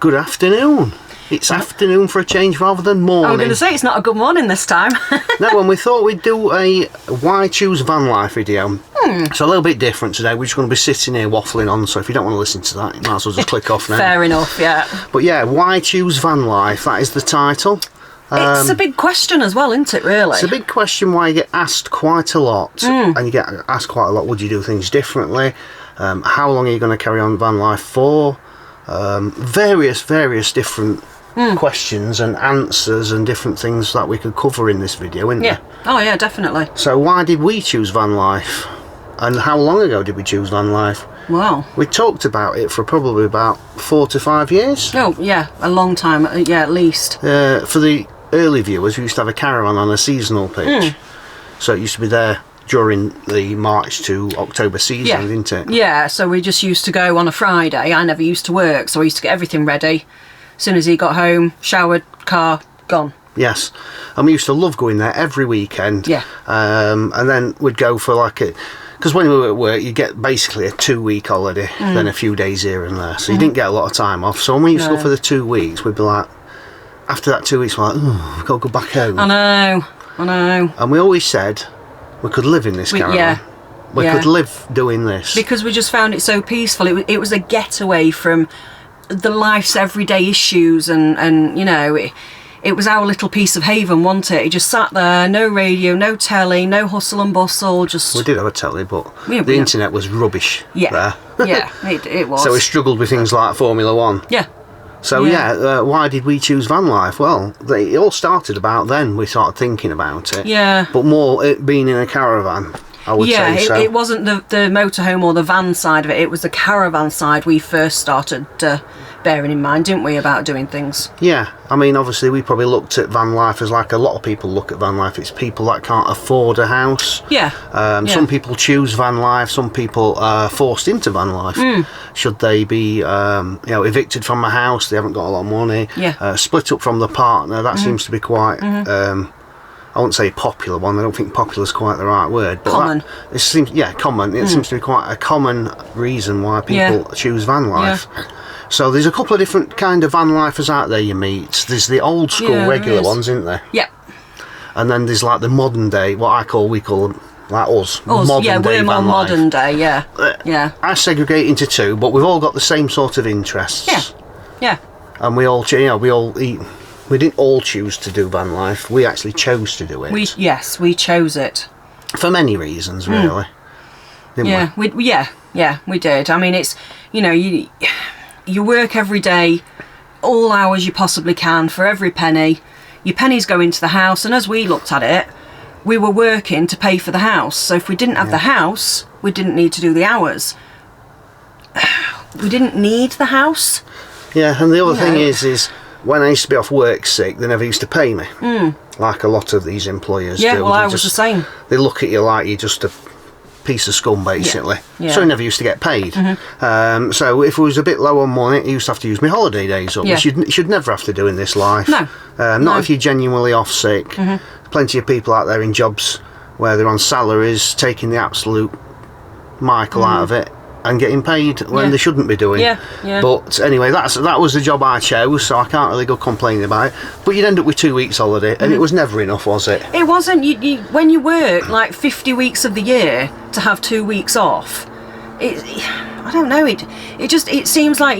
Good afternoon. It's afternoon for a change rather than morning. I was going to say, it's not a good morning this time. No, and we thought we'd do a why choose van life video. It's a little bit different today. We're just going to be sitting here waffling on, so if you don't want to listen to that, you might as well just click off now. Fair enough, yeah. But yeah, why choose van life? That is the title. It's a big question as well, isn't it, really? It's a big question why you get asked quite a lot. And you get asked quite a lot, would you do things differently? How long are you going to carry on van life for? Various different questions and answers and different things that we could cover in this video, isn't there? Oh yeah, definitely. So why did we choose van life? And how long ago did we choose van life? Wow. We talked about it for probably about 4 to 5 years. Oh yeah, a long time, yeah, at least. For the early viewers, we used to have a caravan on a seasonal pitch. So it used to be there during the March to October season, didn't it? Yeah, so we just used to go on a Friday. I never used to work, so I used to get everything ready. As soon as he got home, showered, car, gone. Yes, and we used to love going there every weekend. Yeah. And then we'd go for like a... Because when we were at work, you get basically a 2-week holiday, then a few days here and there. So you didn't get a lot of time off. So when we used to go for the 2 weeks, we'd be like... After that 2 weeks, we're like, oh, we've got to go back home. I know. And we always said we could live in this caravan. We could live doing this. Because we just found it so peaceful. It was a getaway from the life's everyday issues and you know, it was our little piece of haven, wasn't it? It just sat there, no radio, no telly, no hustle and bustle, just... We did have a telly, but the internet was rubbish there. Yeah, it was. So we struggled with things like Formula 1. Yeah. So why did we choose van life? Well, it all started about then. We started thinking about it. Yeah. But more it being in a caravan, I would say so. It wasn't the motorhome or the van side of it. It was the caravan side we first started bearing in mind, didn't we, about doing things? Yeah. I mean, obviously, we probably looked at van life as like a lot of people look at van life. It's people that can't afford a house. Yeah. Some people choose van life. Some people are forced into van life. Should they be, evicted from a house? They haven't got a lot of money. Yeah. Split up from the partner. That seems to be quite... I wouldn't say popular one. I don't think popular is quite the right word. But common. Common. It seems to be quite a common reason why people choose van life. Yeah. So there's a couple of different kind of van lifers out there you meet. There's the old school regular ones, isn't there? Yeah. And then there's like the modern day, we call them, like us. We're more modern day, yeah. I segregate into two, but we've all got the same sort of interests. Yeah. And we all eat. We didn't all choose to do van life. We actually chose to do it. We chose it. For many reasons, really. Didn't we? We did. I mean, it's, you work every day, all hours you possibly can for every penny. Your pennies go into the house, and as we looked at it, we were working to pay for the house. So if we didn't have the house, we didn't need to do the hours. We didn't need the house. Yeah, and the other thing is when I used to be off work sick, they never used to pay me. Like a lot of these employers do. Yeah, well, I was the same. They look at you like you're just a piece of scum, basically. Yeah. So I never used to get paid. So if it was a bit low on money, I used to have to use my holiday days up, which you should never have to do in this life. No. Not if you're genuinely off sick. Plenty of people out there in jobs where they're on salaries, taking the absolute Michael out of it and getting paid when they shouldn't be doing. But anyway, that was the job I chose, so I can't really go complaining about it. But you'd end up with 2 weeks holiday, and it was never enough, was it? It wasn't. When you work like 50 weeks of the year to have 2 weeks off, I don't know. It seems like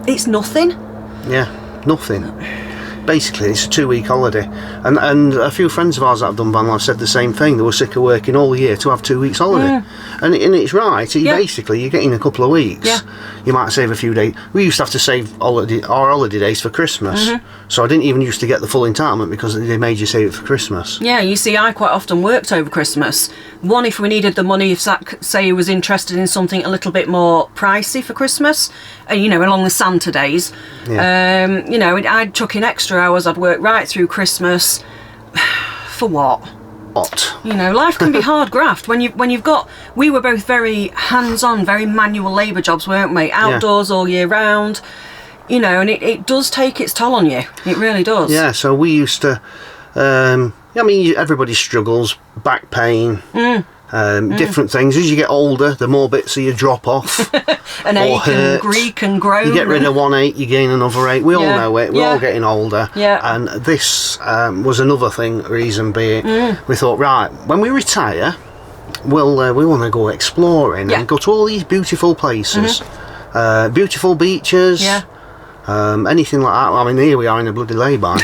it's nothing. Yeah, nothing. Basically, it's a 2-week holiday, and a few friends of ours that have done van life said the same thing. They were sick of working all year to have 2 weeks holiday, and it's right. Basically, you're getting a couple of weeks. You might save a few days. We used to have to save our holiday days for Christmas, so I didn't even used to get the full entitlement because they made you save it for Christmas. Yeah, you see, I quite often worked over Christmas. One, if we needed the money, if say he was interested in something a little bit more pricey for Christmas, along the Santa days, I'd chuck in extra hours. I'd work right through Christmas. For what? Life can be hard graft when you've got. We were both very hands-on, very manual labour jobs, weren't we? Outdoors all year round. And it does take its toll on you. It really does. Yeah. So we used to. Everybody struggles. Back pain. different things. As you get older, the more bits of you drop off. An or ache hurt. and creak and groan. You get rid of one ache, you gain another ache. We all know it. We're all getting older. Yeah. And this was another reason being, we thought, right, when we retire, we want to go exploring and go to all these beautiful places. Beautiful beaches. Yeah. Anything like that. I mean, here we are in a bloody lay-by.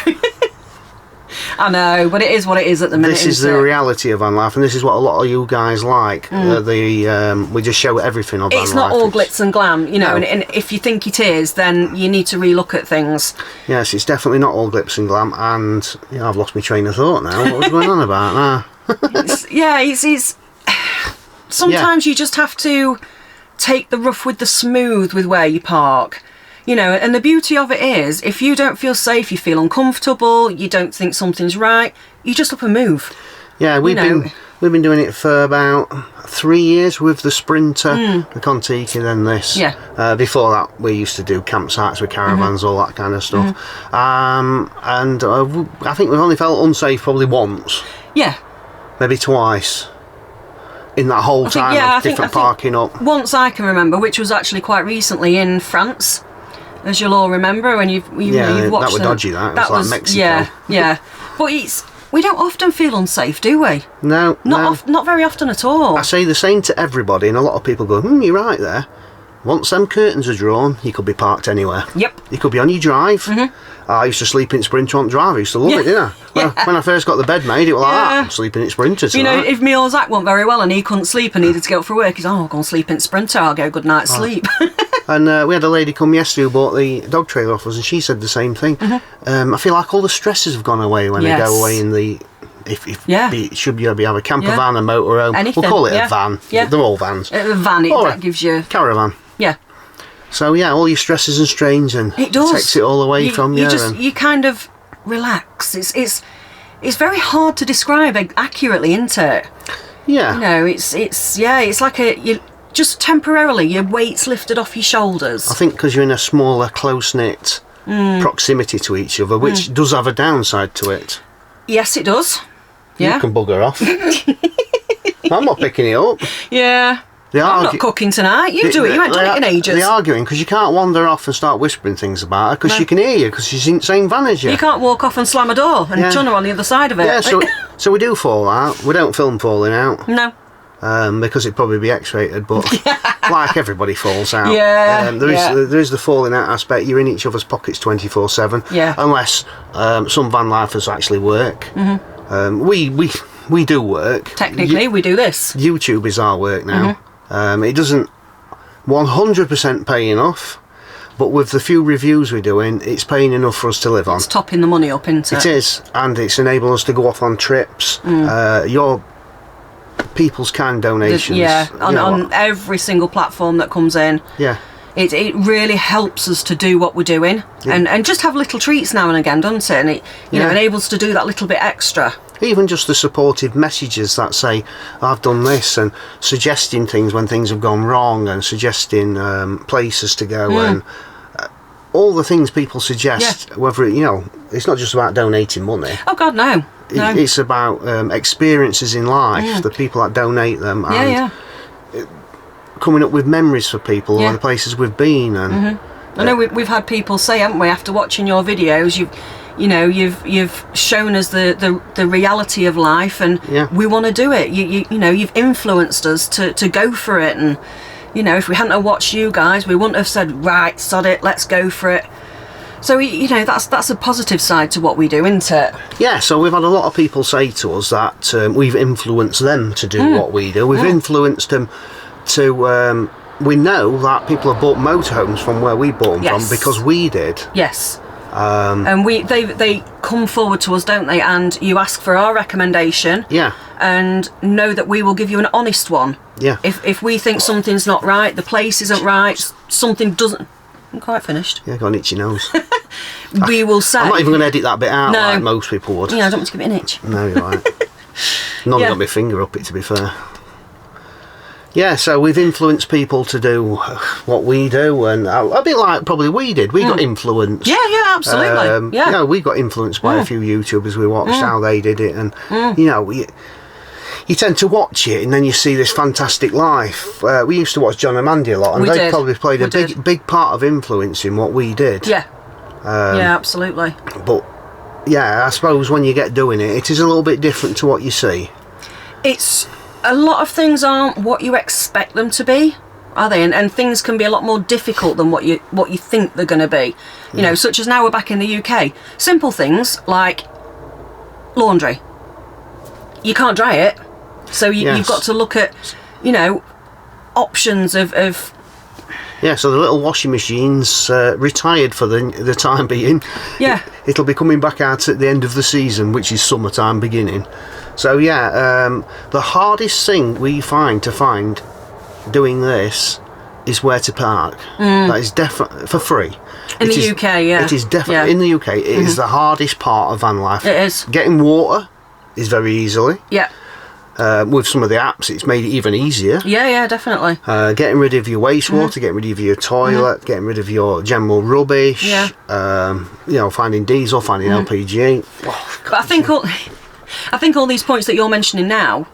I know, but it is what it is at the minute. This is the reality of van life, and this is what a lot of you guys like. We just show everything of van life. It's not all glitz and glam, you know, and if you think it is, then you need to relook at things. Yes, it's definitely not all glitz and glam, and I've lost my train of thought now. What was going on about now? It's sometimes you just have to take the rough with the smooth with where you park. You know, and the beauty of it is, if you don't feel safe, you feel uncomfortable, you don't think something's right, you just up and move. Yeah, we've been doing it for about 3 years with the Sprinter, the Contiki, then this. Yeah. Before that, we used to do campsites with caravans, all that kind of stuff. And I think we've only felt unsafe probably once. Yeah. Maybe twice. In that whole time of different parking up. Once I can remember, which was actually quite recently in France. As you'll all remember when you've watched that was dodgy. That was like Mexico. Yeah. But we don't often feel unsafe, do we? No, not very often at all. I say the same to everybody, and a lot of people go, "You're right there." Once them curtains are drawn, you could be parked anywhere. Yep. You could be on your drive. I used to sleep in Sprinter on drive. I used to love it, didn't I? When I first got the bed made, it was like that. I'm sleeping in Sprinter tonight. You know, if me or Zach weren't very well and he couldn't sleep and needed to get up for work, he's I'll go and sleep in Sprinter. I'll get a good night's sleep. And we had a lady come yesterday who bought the dog trailer off us, and she said the same thing. I feel like all the stresses have gone away when they go away in the... should you have a camper van, a motorhome? Anything, we'll call it a van. Yeah. They're all vans. A van, that gives you... Caravan. Yeah. So all your stresses and strains, and it does. Takes it all away from you. You kind of relax. It's very hard to describe accurately, isn't it? Yeah. You know, it's like just temporarily your weight's lifted off your shoulders. I think because you're in a smaller, close-knit proximity to each other, which does have a downside to it. Yes, it does. Yeah. You can bugger off. I'm not picking it up. Yeah. I'm not cooking tonight. You do it. You haven't done it in ages. They're arguing because you can't wander off and start whispering things about her because she can hear you because she's in the same van as you. You can't walk off and slam a door and turn her on the other side of it. Yeah, so we do fall out. We don't film falling out. No. Because it'd probably be X-rated, but like everybody falls out. Yeah. There is the falling out aspect. You're in each other's pockets 24/7. Yeah. Unless some van lifers actually work. We do work. Technically, we do this. YouTube is our work now. It doesn't 100% pay enough, but with the few reviews we're doing, it's paying enough for us to live on. It's topping the money up, isn't it? It is, and it's enabling us to go off on trips. Your people's kind donations. On every single platform that comes in. Yeah. It really helps us to do what we're doing and just have little treats now and again, doesn't it? And it enables us to do that little bit extra. Even just the supportive messages that say, I've done this, and suggesting things when things have gone wrong, and suggesting places to go, and all the things people suggest, whether, it's not just about donating money. Oh, God, no. It's about experiences in life, the people that donate them, and coming up with memories for people or the places we've been. And I know we've had people say, haven't we, after watching your videos, you've shown us the reality of life, and we want to do it. You've influenced us to go for it, and if we hadn't have watched you guys, we wouldn't have said, right, sod it, let's go for it. So that's a positive side to what we do, isn't it? Yeah. So we've had a lot of people say to us that we've influenced them to do what we do. We've influenced them to. We know that people have bought motorhomes from where we bought them from because we did. Yes. And they come forward to us, don't they? And you ask for our recommendation. Yeah. And know that we will give you an honest one. Yeah. If we think something's not right, the place isn't right, something doesn't. I'm quite finished. Yeah, got an itchy nose. We will say. I'm not even going to edit that bit out like most people would. Yeah, I don't want to give it an itch. No, you're right. Not got my finger up it, to be fair. Yeah, so we've influenced people to do what we do, and a bit like probably we did. We got influenced. Yeah, absolutely. We got influenced by a few YouTubers we watched how they did it, and you tend to watch it and then you see this fantastic life. We used to watch John and Mandy a lot, and We they did. probably played We a did. big part of influencing what we did. Yeah. Yeah, absolutely. But yeah, I suppose when you get doing it, it is a little bit different to what you see. It's a lot of things aren't what you expect them to be, are they? And things can be a lot more difficult than what you think they're going to be. You know, such as now we're back in the UK. Simple things like laundry. You can't dry it, so you've got to look at, you know, options of Yeah, so the little washing machines retired for the time being. Yeah. It'll be coming back out at the end of the season, which is summertime beginning. So yeah, the hardest thing we find doing this is where to park. That is definitely for free. In the UK, yeah. It is definitely in the UK. It is the hardest part of van life. It is. Getting water is very easily. Yeah. With some of the apps, it's made it even easier. Yeah, definitely. Getting rid of your wastewater, getting rid of your toilet, getting rid of your general rubbish. Yeah. You know, finding diesel, finding LPG. But I think all these points that you're mentioning now,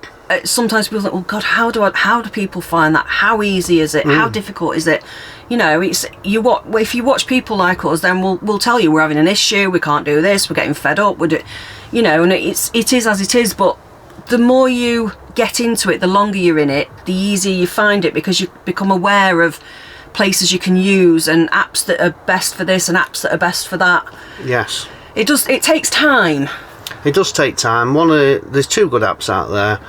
sometimes people think, "Oh God, how do people find that? How easy is it? How difficult is it?" You know, if you watch people like us, then we'll tell you we're having an issue, we can't do this, we're getting fed up, you know, and it is as it is. But the more you get into it, the longer you're in it, the easier you find it, because you become aware of places you can use and apps that are best for this and apps that are best for that. Yes. It takes time. It does take time. There's 2 good apps out there.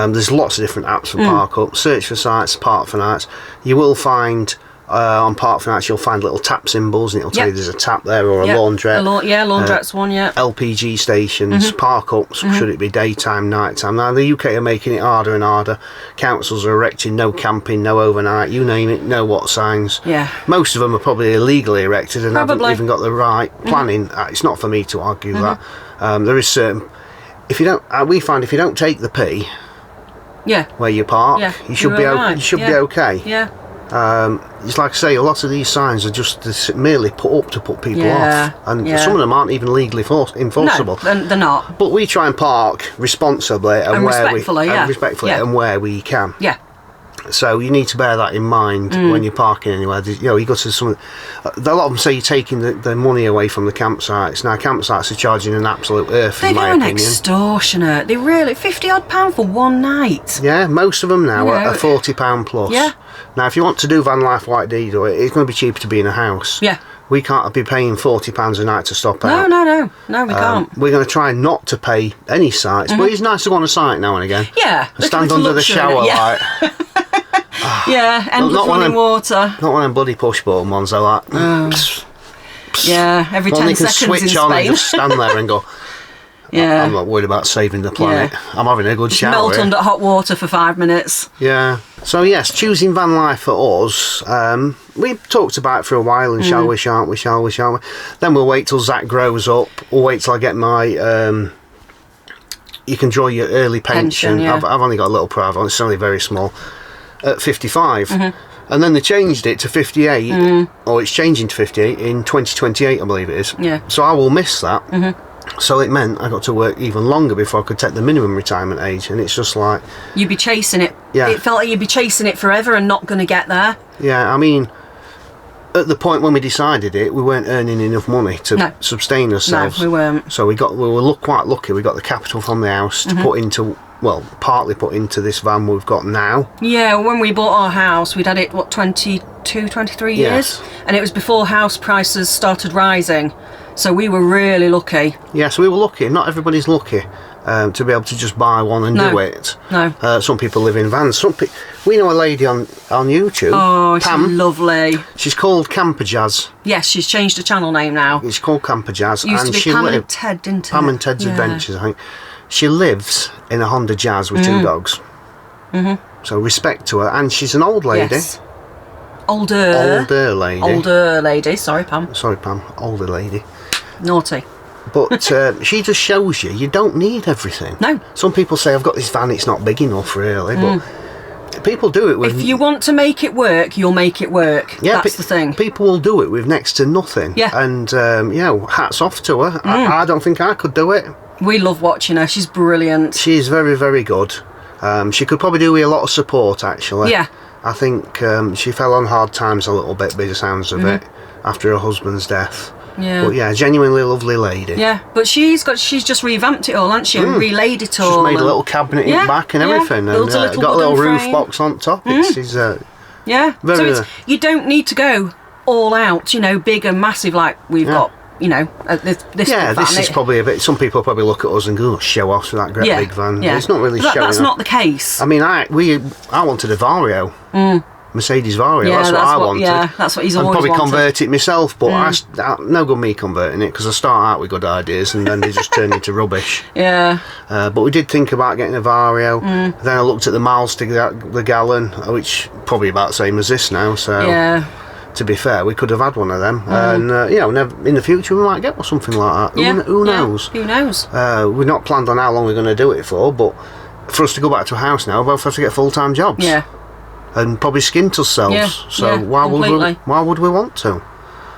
There's lots of different apps for Park Up. Search for sites, Park for nights. You will find on Park for nights, you'll find little tap symbols, and it'll tell you there's a tap there, or a laundrette. Laundrette's one. Yeah. LPG stations, Park Ups. Should it be daytime, nighttime? Now the UK are making it harder and harder. Councils are erecting no camping, no overnight. You name it, no what signs. Yeah. Most of them are probably illegally erected and haven't Probably. even got the right planning. It's not for me to argue that. There is certain. We find if you don't take the P where you park, you should be right. you should be okay. Yeah. It's like I say, a lot of these signs are just merely put up to put people Yeah, off, and some of them aren't even legally enforceable. No, they're not. But we try and park responsibly and respectfully, and where we can. Yeah. So you need to bear that in mind when you're parking anywhere. You know, you go to some. A lot of them say you're taking the money away from the campsites. Now campsites are charging an absolute earth, in my They're opinion. Extortionate. They really £50 for one night. Yeah, most of them now are £40 plus. Yeah. Now, if you want to do van life like Dee do it, it's going to be cheaper to be in a house. Yeah. We can't be paying £40 a night to stop out. No, we can't. We're going to try not to pay any sites, but it's nice to go on a site now and again. Yeah. And stand under the shower light. Yeah, endless Not one of running them- water. Not one of them bloody push button ones, though. Like, Yeah, every one 10 you can seconds switch in on and Spain. just stand there and go, Yeah. I'm not worried about saving the planet. I'm having a good shower. Melt under hot water for 5 minutes. Yeah. So yes, choosing van life for us, we've talked about it for a while, and shall we, shan't we, shall we, shan't we? Then we'll wait till Zach grows up. We'll wait till I get my, you can draw your early pension. Yeah. I've only got a little private one, it's only very small, at 55. And then they changed it to 58, or it's changing to 58 in 2028, I believe it is. Yeah. So I will miss that. So it meant I got to work even longer before I could take the minimum retirement age, and it's just like... You'd be chasing it. Yeah. It felt like you'd be chasing it forever and not going to get there. Yeah, I mean, at the point when we decided it, we weren't earning enough money to sustain ourselves. No, we weren't. So we were quite lucky. We got the capital from the house to put into... Well, partly put into this van we've got now. Yeah, when we bought our house, we'd had it, 22, 23 years? Yes. And it was before house prices started rising. So we were really lucky. Yes, we were lucky. Not everybody's lucky to be able to just buy one and do it. No. Some people live in vans. We know a lady on YouTube. Oh, she's Pam. lovely. She's called Camper Jazz. Yes, she's changed the channel name now. It's called Camper Jazz. Used and to be she Pam lived, and Ted, didn't it? Pam and Ted's Adventures, I think. She lives in a Honda Jazz with 2 dogs. So respect to her. And she's an old lady. Yes. Older lady. Older lady. Sorry, Pam. Sorry, Pam. Older lady. Naughty. But she just shows you don't need everything. No. Some people say, I've got this van, it's not big enough, really. But people do it with... If you want to make it work, you'll make it work. Yeah, That's the thing. People will do it with next to nothing. Yeah. And, hats off to her. I don't think I could do it. We love watching her. She's brilliant. She's very, very good. She could probably do with a lot of support, actually. Yeah. I think she fell on hard times a little bit by the sounds of it after her husband's death. Yeah. But yeah, genuinely lovely lady. Yeah, but she's just revamped it all, hasn't she? And relaid it all. She's made a little cabinet in the back and everything. Built And a little got a little wooden roof frame. box on top. It's yeah. very, So you don't need to go all out, big and massive like we've got. This this is probably a bit. Some people probably look at us and go, "Show off with that great big van." Yeah. It's not really showing. That's not the case. I mean, I wanted a Vario, Mercedes Vario. Yeah, that's what I wanted. Yeah, that's what he's I'd always probably wanted. convert it myself, but no good me converting it because I start out with good ideas and then they just turn into rubbish. Yeah. But we did think about getting a Vario. Then I looked at the miles to the gallon, which probably about the same as this now. So. Yeah. To be fair, we could have had one of them, and in the future we might get something like that. Yeah. Who knows? Who knows? We've not planned on how long we're going to do it for, but for us to go back to a house now, we'll both have to get full-time jobs. Yeah. And probably skint ourselves. Yeah, So yeah, why completely. would we want to?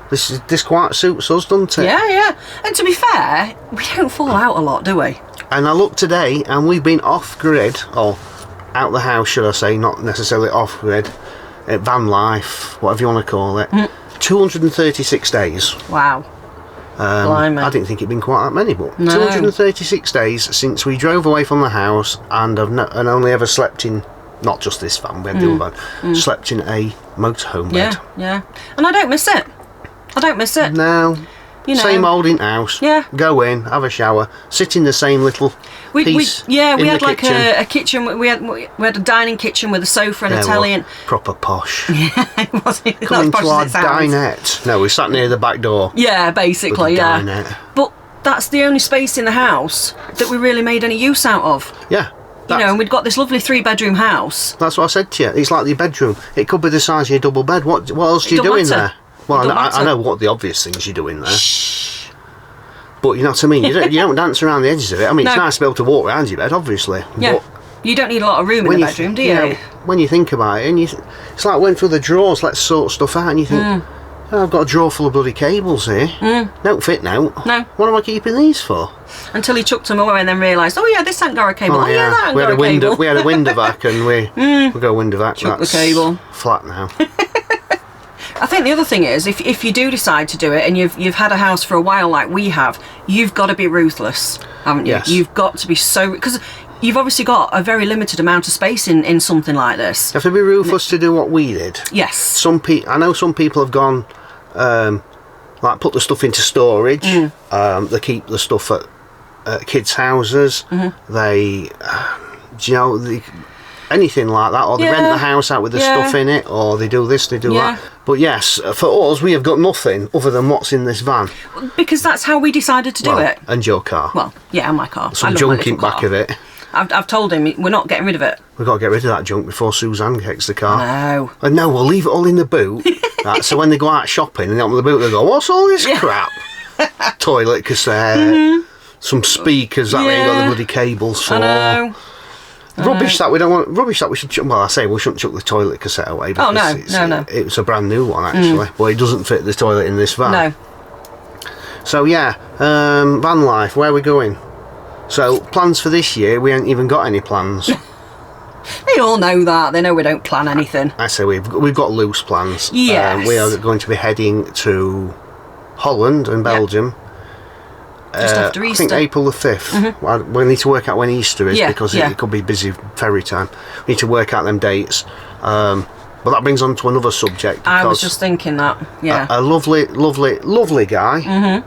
This quite suits us, doesn't it? Yeah, yeah. And to be fair, we don't fall out a lot, do we? And I looked today, and we've been off-grid, or out the house, should I say, not necessarily off-grid. Van life, whatever you want to call it, 236 days. Wow. Blimey. I didn't think it'd been quite that many, but No. 236 days since we drove away from the house, and and only ever slept in, not just this van, we had the other van, slept in a motorhome bed. Yeah. And I don't miss it. No. Same old in house. Yeah. Go in, have a shower, sit in the same little piece. We in had the like kitchen. a kitchen. We had a dining kitchen with a sofa and a telly. And Proper posh. it wasn't Come as into posh our as it sounds. dinette. No, we sat near the back door. Yeah, basically, with the yeah. dinette. But that's the only space in the house that we really made any use out of. Yeah. And we'd got this lovely 3-bedroom house. That's what I said to you. It's like your bedroom. It could be the size of your double bed. What else do you do in there? Well, I know what the obvious things you do in there. Shh. But you know what I mean? You don't dance around the edges of it. I mean, it's No. nice to be able to walk around your bed, obviously. Yeah. But You don't need a lot of room in the bedroom, do you? When you think about it, and it's like went through the drawers, let's sort stuff out, and you think, oh, I've got a drawer full of bloody cables here. Don't fit now. No. What am I keeping these for? Until he chucked them away and then realised, oh yeah, this Angora cable. Oh yeah, that Angora cable. We had a window vac, and we go window vac. Chuck the That's cable. flat now. I think the other thing is, if you do decide to do it, and you've had a house for a while like we have, you've got to be ruthless, haven't you? Yes. You've got to be because you've obviously got a very limited amount of space in something like this. You have to be ruthless to do what we did. Yes. I know some people have gone, like put the stuff into storage. They keep the stuff at kids' houses. They, anything like that, or they rent the house out with the stuff in it, or they do this, they do that. But yes, for us, we have got nothing other than what's in this van. Because that's how we decided to do it. And your car. Well, yeah, and my car. Some I love junk my in little back car. of it. I've told him we're not getting rid of it. We've got to get rid of that junk before Suzanne gets the car. No. And no, we'll leave it all in the boot. Right, so when they go out shopping and they open the boot, they go, what's all this crap? Toilet cassette, some speakers that we ain't got the bloody cables for. I know. Rubbish that we don't want. Rubbish that we should. Well, I say we shouldn't chuck the toilet cassette away. Because no. It's a brand new one actually, but it doesn't fit the toilet in this van. No. So yeah, van life. Where are we going? So plans for this year? We ain't even got any plans. They all know that. They know we don't plan anything. I say we've got loose plans. Yes. We are going to be heading to Holland and Belgium. Just after Easter. I think April the 5th. Well, we need to work out when Easter is because it could be busy ferry time. We need to work out them dates. But that brings on to another subject. I was just thinking that. Yeah. A lovely guy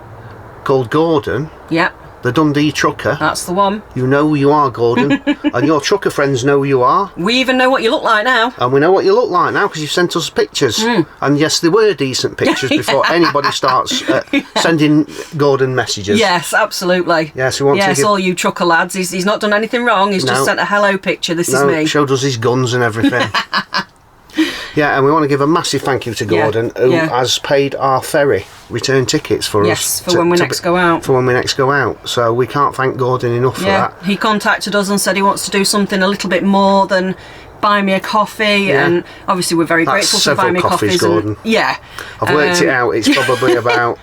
called Gordon. Yeah. The Dundee trucker. That's the one. You know who you are, Gordon. And your trucker friends know who you are. We even know what you look like now. And we know what you look like now because you've sent us pictures. And yes, they were decent pictures before anybody starts sending Gordon messages. Yes, absolutely. Yes, we want to give... all you trucker lads. He's not done anything wrong. He's just sent a hello picture. This is me. Showed us his guns and everything. Yeah, and we want to give a massive thank you to Gordon, who has paid our ferry return tickets for us. Yes, for when we next go out. For when we next go out. So we can't thank Gordon enough for that. He contacted us and said he wants to do something a little bit more than buy me a coffee, and obviously we're very grateful for buy me coffees, coffees. Gordon. And, I've worked it out. It's probably about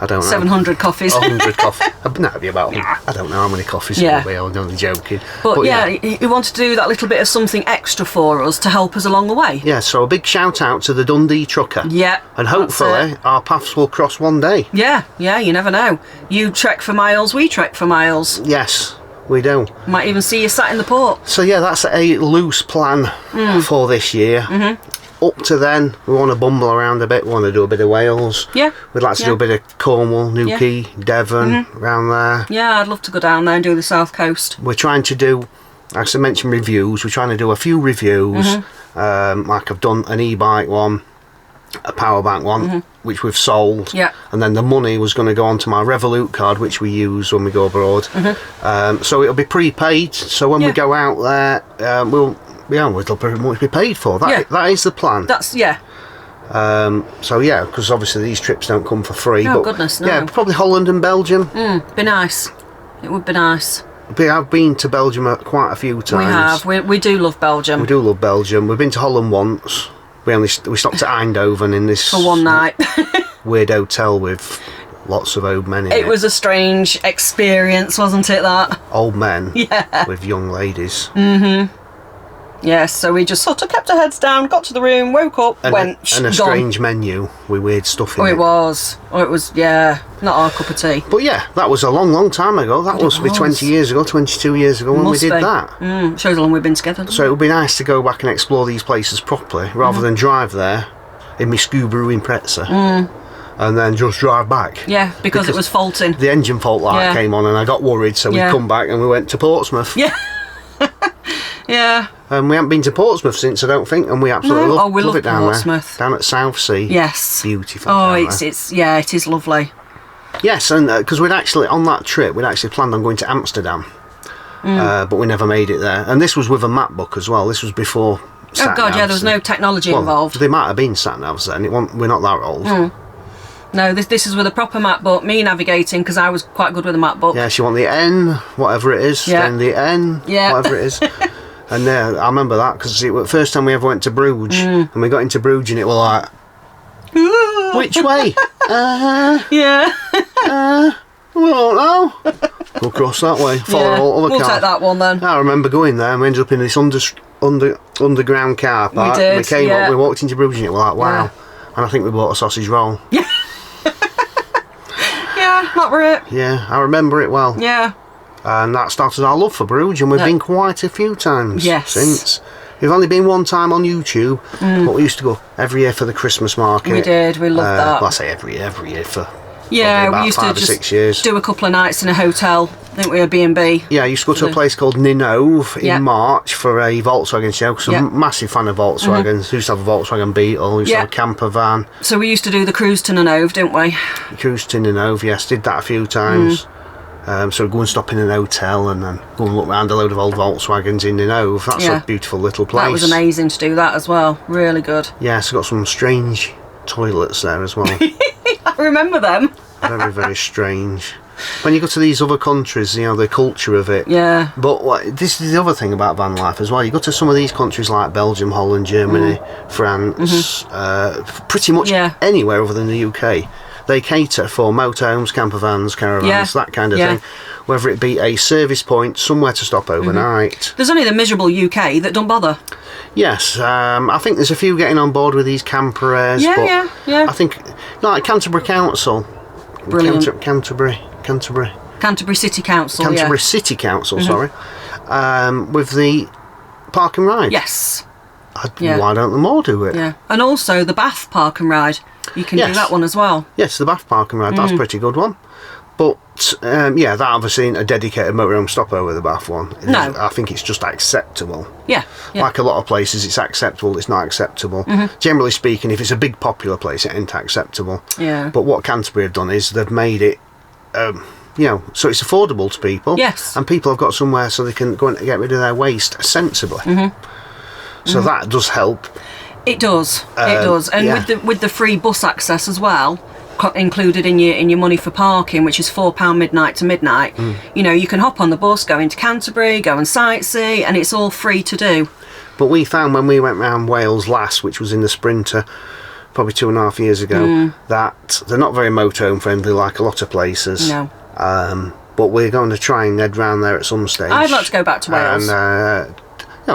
I don't know. 700 coffees. 100 coffees. No, it'd be about, I don't know how many coffees it will be, I'm only joking. But yeah, you want to do that little bit of something extra for us to help us along the way. Yeah, so a big shout out to the Dundee trucker. Yeah. And hopefully our paths will cross one day. Yeah, you never know. You trek for miles, we trek for miles. Yes, we do. Might even see you sat in the port. So yeah, that's a loose plan for this year. Up to then, we want to bumble around a bit. We want to do a bit of Wales. Yeah. We'd like to do a bit of Cornwall, Newquay, Devon, around there. Yeah, I'd love to go down there and do the South Coast. We're trying to do, as I mentioned, reviews. We're trying to do a few reviews. Like I've done an e-bike one, a power bank one, which we've sold. Yeah. And then the money was going to go onto my Revolut card, which we use when we go abroad. So it'll be prepaid. So when we go out there, it'll pretty much be paid for. That is the plan. That's, So yeah, because obviously these trips don't come for free. Oh, but goodness, no. Yeah, probably Holland and Belgium. be nice. It would be nice. I've been to Belgium quite a few times. We have. We do love Belgium. We do love Belgium. We've been to Holland once. We stopped at Eindhoven in this For one night. weird hotel with lots of old men in it. It was a strange experience, wasn't it, that? Old men Yeah. with young ladies. Yes, so we just sort of kept our heads down, got to the room, woke up, And went, a gone. strange menu with weird stuff in Oh, it. it was, not our cup of tea. But yeah, that was a long, long time ago. That must be 20 years ago, 22 years ago when Must we did be. that. Shows how long we've been together. So it would be nice to go back and explore these places properly, rather than drive there in my Subaru Impreza and then just drive back. Yeah, because it was faulting. The engine fault light came on and I got worried, so we come back and we went to Portsmouth. Yeah. Yeah. And we haven't been to Portsmouth since, I don't think, and we absolutely love it down Portsmouth. there. Down at Southsea. Yes. Beautiful. Oh, down it is lovely. Yes, and because we'd actually, on that trip, we'd actually planned on going to Amsterdam, but we never made it there. And this was with a map book as well. This was before sat-navs. Oh God, yeah, there was no technology involved. There might have been sat-navs then. We're not that old. No, this is with a proper map book, me navigating, because I was quite good with a map book. Yes, you want the N, whatever it is, then the N, whatever it is. And I remember that, because it was the first time we ever went to Bruges, and we got into Bruges and it was like, which way? Yeah. We don't know. Go across that way, follow all other We'll cars. take that one then. I remember going there and we ended up in this underground car park. We did, We came up, we walked into Bruges and it was like, wow. Yeah. And I think we bought a sausage roll. Yeah, that were it. Yeah, I remember it well. Yeah. And that started our love for Bruges, and we've been quite a few times since. We've only been one time on YouTube, but we used to go every year for the Christmas market. We did, we loved that. Well, I say every year for we used to 5 or 6 years. just do a couple of nights in a hotel. I think we were B&B. Yeah, I used to go to a place called Ninove in March for a Volkswagen show, because I'm a massive fan of Volkswagens. Used to have a Volkswagen Beetle, used to have a camper van. So we used to do the cruise to Ninove, didn't we? Cruise to Ninove, yes, did that a few times. So go and stop in an hotel and then go and look around a load of old Volkswagens in Ninove. That's a beautiful little place. That was amazing to do that as well. Really good. Yes, got some strange toilets there as well. I remember them. Very, very strange. When you go to these other countries, you know, the culture of it. Yeah. But this is the other thing about van life as well. You go to some of these countries like Belgium, Holland, Germany, France, pretty much anywhere other than the UK. They cater for motorhomes, camper vans, caravans, that kind of thing. Whether it be a service point, somewhere to stop overnight. There's only the miserable UK that don't bother. Yes, I think there's a few getting on board with these camper-airs. Yeah. I think, like Canterbury Council. Brilliant. Canterbury City Council, Canterbury City Council, sorry. With the park and ride. Yes. Why don't them all do it? Yeah. And also the Bath Park and Ride. You can do that one as well. Yes, the Bath Park and Ride, that's a pretty good one. But, that obviously ain't a dedicated motorhome stopover, the Bath one. No. I think it's just acceptable. Yeah. Like a lot of places, it's acceptable, it's not acceptable. Generally speaking, if it's a big popular place, it ain't acceptable. Yeah. But what Canterbury have done is they've made it, so it's affordable to people. Yes. And people have got somewhere so they can go and get rid of their waste sensibly. So that does help. It does. It does. And with the free bus access as well, included in your money for parking, which is £4 midnight to midnight. You know, you can hop on the bus, go into Canterbury, go and sightsee, and it's all free to do. But we found when we went round Wales last, which was in the Sprinter, probably 2.5 years ago, that they're not very motorhome friendly like a lot of places. No. But we're going to try and head round there at some stage. I'd like to go back to Wales. And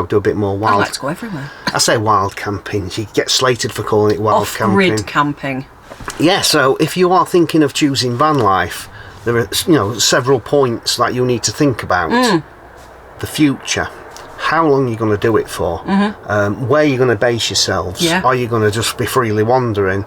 do a bit more wild. I'd like to go everywhere. I say wild camping. You get slated for calling it wild camping. Off-grid camping. Yeah, so if you are thinking of choosing van life, there are several points that you need to think about. The future, how long you're going to do it for, where you're going to base yourselves. Yeah. Are you going to just be freely wandering?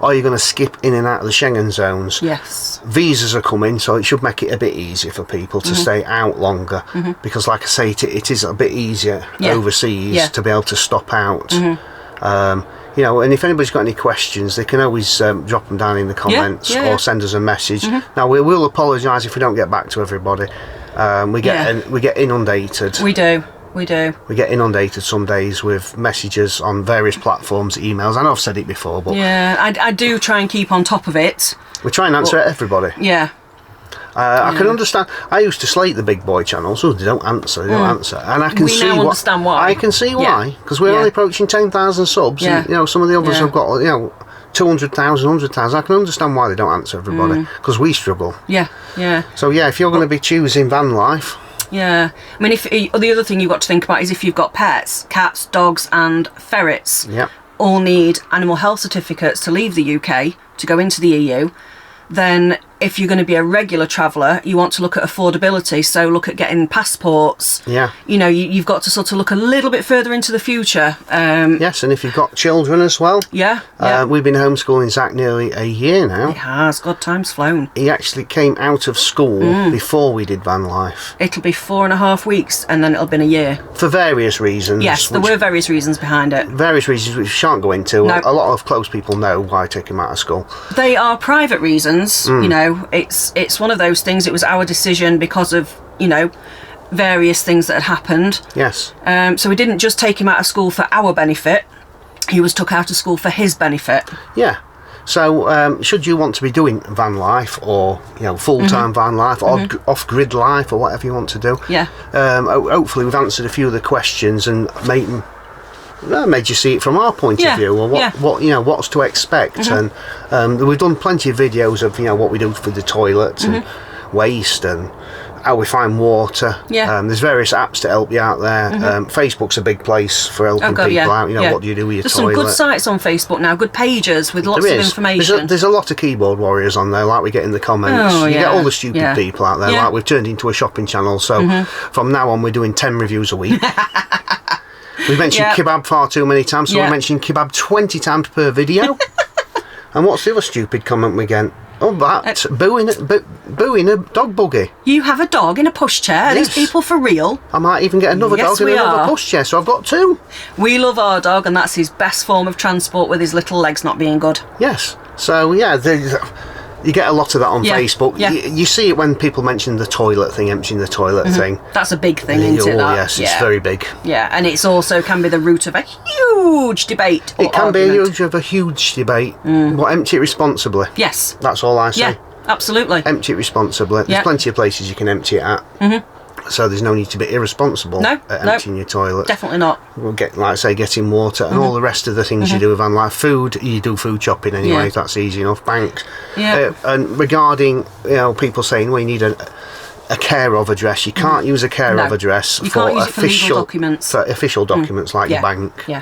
Are you going to skip in and out of the Schengen zones? Yes. Visas are coming, so it should make it a bit easier for people to stay out longer, because like I say, it is a bit easier overseas to be able to stop out. And if anybody's got any questions, they can always drop them down in the comments or send us a message. Now, we will apologise if we don't get back to everybody. We get inundated. We do. We get inundated some days with messages on various platforms, emails. I know I've said it before, but I do try and keep on top of it. We try and answer everybody. Yeah. I can understand. I used to slate the big boy channels. Oh, they don't answer. And I can We now understand why. I can see why, because we're only approaching 10,000 subs. Yeah. And, some of the others have got 200,000, 100,000. I can understand why they don't answer everybody, because we struggle. Yeah. So if you're going to be choosing van life. Yeah. I mean, if the other thing you've got to think about is if you've got pets, cats, dogs, and ferrets. Yeah. All need animal health certificates to leave the UK to go into the EU. Then if you're going to be a regular traveller, you want to look at affordability, so look at getting passports. Yeah. You've got to sort of look a little bit further into the future. Yes, and if you've got children as well. Yeah. We've been homeschooling Zach nearly a year now. It has. God, time's flown. He actually came out of school before we did van life. It'll be 4.5 weeks, and then it'll been a year. For various reasons. Yes, there were various reasons behind it. Various reasons which we shan't go into. No. A lot of close people know why I take him out of school. They are private reasons. It's one of those things. It was our decision because of various things that had happened. Yes. So we didn't just take him out of school for our benefit. He was took out of school for his benefit. Yeah. So should you want to be doing van life or full-time van life or off-grid life or whatever you want to do, hopefully we've answered a few of the questions and made you see it from our point of view, or what's to expect. And we've done plenty of videos of what we do for the toilet and waste and how we find water. There's various apps to help you out there. Facebook's a big place for helping people out. What do you do with your There's toilet? some good sites on Facebook now, good pages with lots of information. There's a lot of keyboard warriors on there, like we get in the comments. You get all the stupid people out there, like we've turned into a shopping channel. So from now on, we're doing 10 reviews a week. We mentioned kebab far too many times, so we mentioned kebab 20 times per video. And what's the other stupid comment we get? Oh, that's booing a dog buggy. You have a dog in a pushchair? Are these people for real? I might even get another dog in another pushchair, so I've got 2. We love our dog, and that's his best form of transport with his little legs not being good. Yes. So, you get a lot of that on Facebook. You see it when people mention the toilet thing, emptying the toilet thing. That's a big thing, isn't it? Yes, it's very big. Yeah, and it's also can be the root of a huge debate. It can be a huge debate, but empty it responsibly. Yes. That's all I say. Yeah, absolutely. Empty it responsibly. There's plenty of places you can empty it at. So there's no need to be irresponsible at emptying your toilet. Definitely not. We'll get, like I say, getting water and all the rest of the things you do with van life. Food, you do food shopping anyway, that's easy enough. Banks. Yeah. And regarding, people saying, well, you need a care of address. You can't use a care of address for official documents. For official documents like your bank. Yeah.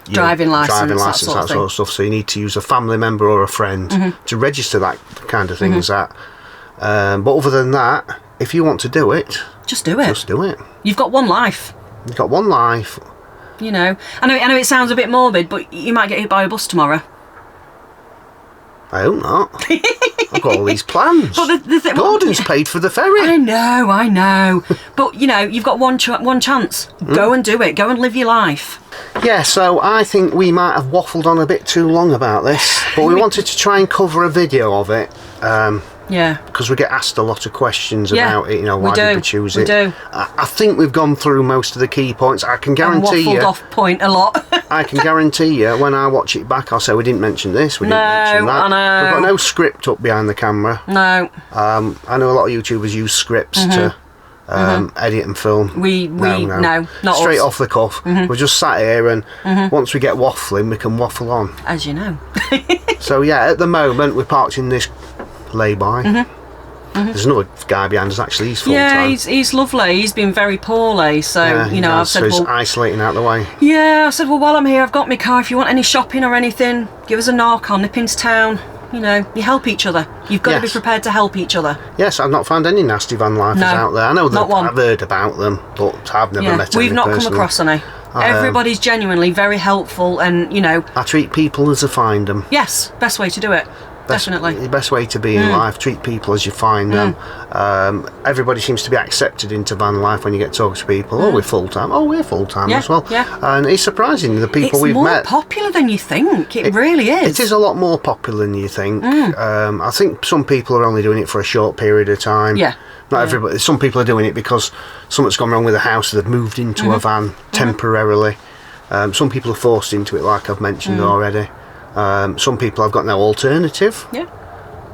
Driving licence, that sort of stuff. So you need to use a family member or a friend to register that kind of things. But other than that, if you want to do it, just do it. Just do it. You've got one life. You've got one life. I know it sounds a bit morbid, but you might get hit by a bus tomorrow. I hope not. I've got all these plans. But Gordon's paid for the ferry. I know. But you've got one chance. Go and do it. Go and live your life. Yeah, so I think we might have waffled on a bit too long about this, but we wanted to try and cover a video of it. Because we get asked a lot of questions about it, why did we choose it? We do. I think we've gone through most of the key points. I can guarantee you. Waffled off point a lot. I can guarantee you, when I watch it back, I'll say, we didn't mention this, we didn't mention that. I know. We've got no script up behind the camera. No. I know a lot of YouTubers use scripts to edit and film. No, not straight us. off the cuff. We're just sat here, and once we get waffling, we can waffle on. As you know. So yeah, at the moment we're parked in this lay-by. There's another guy behind us actually. He's full time. Yeah, he's lovely. He's been very poorly, so I've said, so he's well, isolating out the way. yeah, I said, well, while I'm here, I've got my car. If you want any shopping or anything, give us a knock. I'll nip into town. You help each other. You've got to be prepared to help each other. Yes, I've not found any nasty van lifers out there. I know that I've heard about them, but I've never met any. We've not personally. come across any. Everybody's genuinely very helpful, and I treat people as I find them. Yes, best way to do it. Definitely. The best way to be in life, treat people as you find them. Everybody seems to be accepted into van life when you get talking to people. Oh, we're full-time. Oh, we're full-time as well. Yeah. And it's surprising, the people we've met. It's more popular than you think. It really is. It is a lot more popular than you think. I think some people are only doing it for a short period of time. Yeah. Not everybody. Some people are doing it because something's gone wrong with the house, so they've moved into a van temporarily. Some people are forced into it, like I've mentioned already. Some people have got no alternative. Yeah.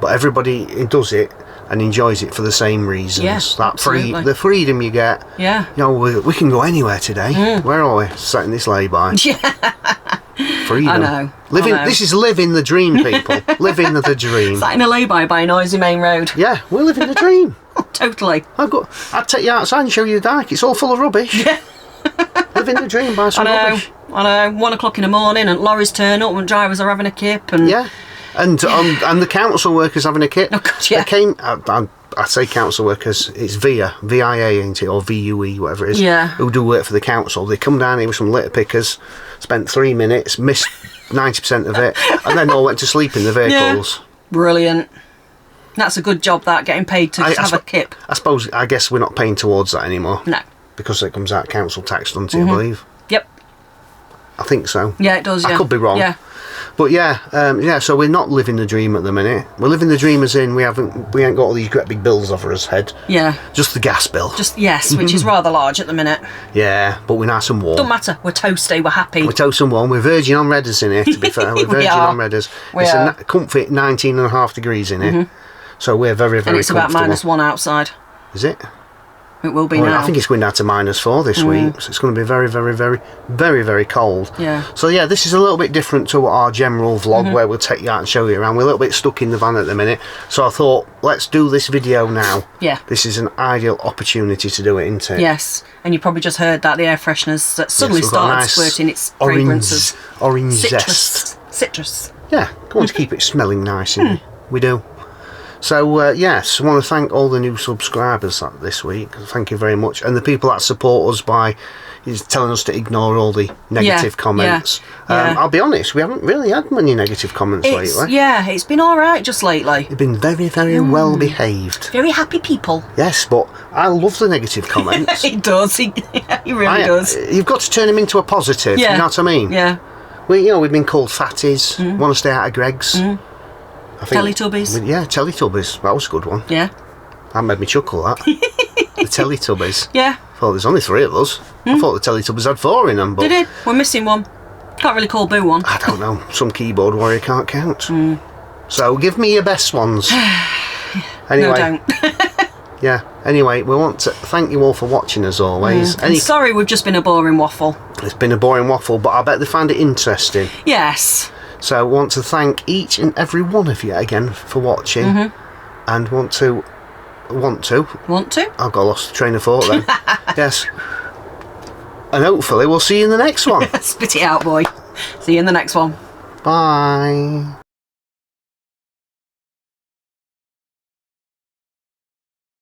But everybody does it and enjoys it for the same reasons. Yeah, that the freedom you get. Yeah. We can go anywhere today. Where are we? Sat in this lay-by. Yeah. Freedom. I know. This is living the dream, people. Living the dream. Sat in a lay-by by a noisy main road. Yeah, we're living the dream. Totally. I'd take you outside and show you the dike. It's all full of rubbish. Yeah. Living the dream by some rubbish. I know. 1 o'clock in the morning, and lorries turn up, and drivers are having a kip, and and the council workers having a kip. Oh God, yeah. They came. I say council workers. It's VIA, ain't it, or VUE, whatever it is. Yeah. Who do work for the council? They come down here with some litter pickers, spent 3 minutes, missed 90% of it, and then all went to sleep in the vehicles. Yeah. Brilliant. That's a good job. That getting paid to have a kip. I guess we're not paying towards that anymore. No. Because it comes out council tax, doesn't it? I believe. Yep. I think so. Yeah, it does. Yeah. I could be wrong. Yeah. But so we're not living the dream at the minute. We're living the dream as in we ain't got all these great big bills over his head. Yeah. Just the gas bill. Which is rather large at the minute. Yeah, but we're nice and warm. Don't matter. We're toasty. We're happy. We're toast and warm. We're virgin on redders in here, to be fair. We're virgin on redders. It's a comfy 19.5 degrees in here. So we're very, very and it's about -1 outside. Is it? It will be now. I think it's going down to -4 this week, so it's going to be very, very, very, very, very cold. Yeah. So yeah, this is a little bit different to our general vlog where we'll take you out and show you around. We're a little bit stuck in the van at the minute, so I thought, let's do this video now. Yeah. This is an ideal opportunity to do it, isn't it? Yes, and you probably just heard that the air fresheners that suddenly started squirting its fragrances. Orange zest. Citrus. Yeah, go on to keep it smelling nice, we do. So yes, I want to thank all the new subscribers this week. Thank you very much, and the people that support us by telling us to ignore all the negative comments. I'll be honest, we haven't really had many negative comments lately. Yeah, it's been all right just lately. They've been very, very well behaved. Very happy people. Yes, but I love the negative comments. He does. He really does. You've got to turn them into a positive. Yeah. You know what I mean? Yeah. We've been called fatties. Want to stay out of Greg's. I think, Teletubbies. Yeah, Teletubbies. That was a good one. Yeah. That made me chuckle, that. The Teletubbies. Yeah. I thought there's only 3 of us. I thought the Teletubbies had 4 in them. But they did. We're missing one. Can't really call Boo one. I don't know. Some keyboard warrior can't count. So give me your best ones. Anyway. No, don't. Yeah. Anyway, we want to thank you all for watching as always. Sorry we've just been a boring waffle. It's been a boring waffle, but I bet they found it interesting. Yes. So I want to thank each and every one of you again for watching. And want to? I've got lost the train of thought then. Yes. And hopefully we'll see you in the next one. Spit it out, boy. See you in the next one. Bye.